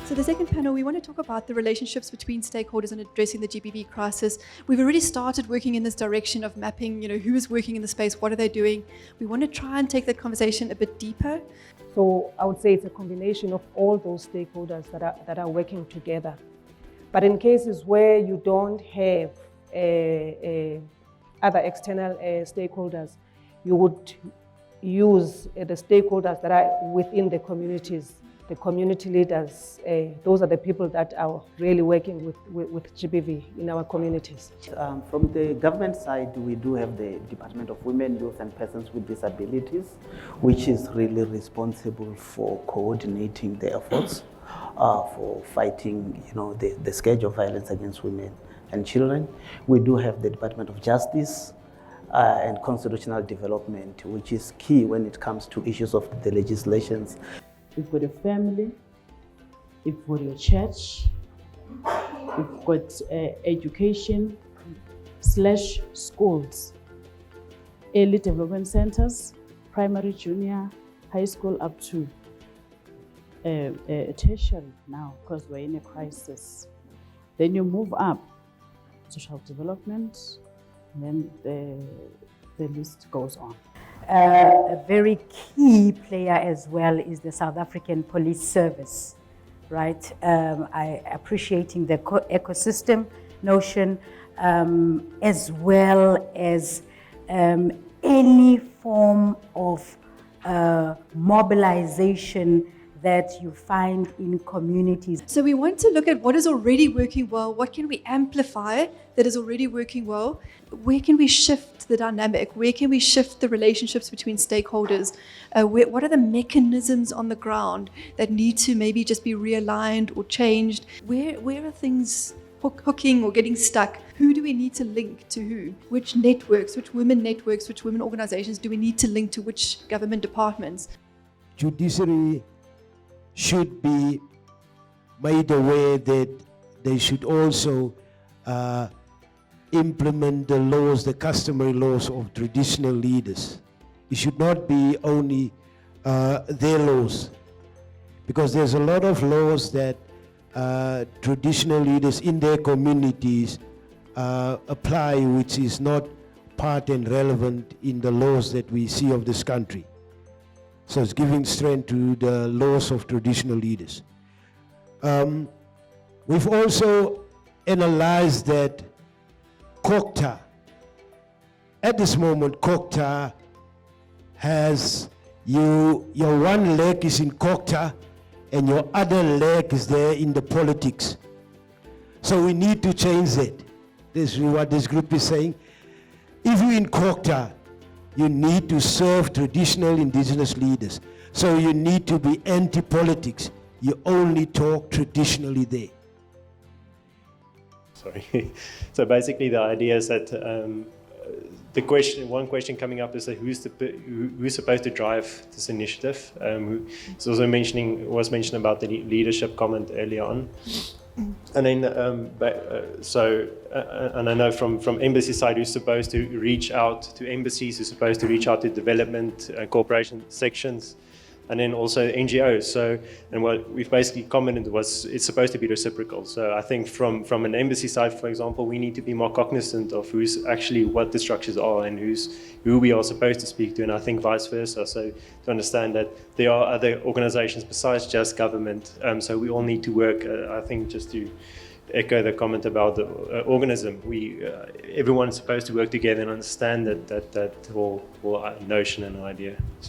So the second panel, we want to talk about the relationships between stakeholders and addressing the GBV crisis. We've already started working in this direction of mapping, who is working in the space, what are they doing. We want to try and take that conversation a bit deeper. So I would say it's a combination of all those stakeholders that are working together. But in cases where you don't have other external stakeholders, you would use the stakeholders that are within the communities. The community leaders, those are the people that are really working with GBV in our communities. From the government side, we do have the Department of Women, Youth and Persons with Disabilities, which is really responsible for coordinating the efforts for fighting the scourge of violence against women and children. We do have the Department of Justice and Constitutional Development, which is key when it comes to issues of the legislations. We've got a family, we've got a church, we've got education / schools, early development centers, primary, junior, high school up to tertiary now, because we're in a crisis. Then you move up, social development, and then the list goes on. A very key player as well is the South African Police Service, right? I appreciating the ecosystem notion, as well as any form of mobilization that you find in communities. So we want to look at what is already working well, what can we amplify that is already working well, where can we shift the dynamic, where can we shift the relationships between stakeholders, what are the mechanisms on the ground that need to maybe just be realigned or changed, where are things hooking or getting stuck, who do we need to link to who, which networks, which women organizations do we need to link to which government departments. Judiciary should be made aware that they should also implement the laws, the customary laws of traditional leaders. It should not be only their laws, because there's a lot of laws that traditional leaders in their communities apply, which is not part and relevant in the laws that we see of this country. So it's giving strength to the laws of traditional leaders. We've also analyzed that COCTA, at this moment, COCTA has your one leg is in COCTA and your other leg is there in the politics. So we need to change that. This is what this group is saying. If you're in COCTA, you need to serve traditional indigenous leaders. So you need to be anti-politics. You only talk traditionally there. Sorry. So basically the idea is that one question coming up is that who's supposed to drive this initiative? It's also was mentioned about the leadership comment earlier on. And then, and I know from embassy side, who's supposed to reach out to embassies, who's supposed to reach out to development cooperation sections, and then also NGOs. So, and what we've basically commented was it's supposed to be reciprocal. So I think from an embassy side, for example, we need to be more cognizant of who's actually what the structures are and who we are supposed to speak to, and I think vice versa. So to understand that there are other organizations besides just government. So we all need to work, I think, just to echo the comment about the organism. Everyone is supposed to work together and understand that whole notion and idea.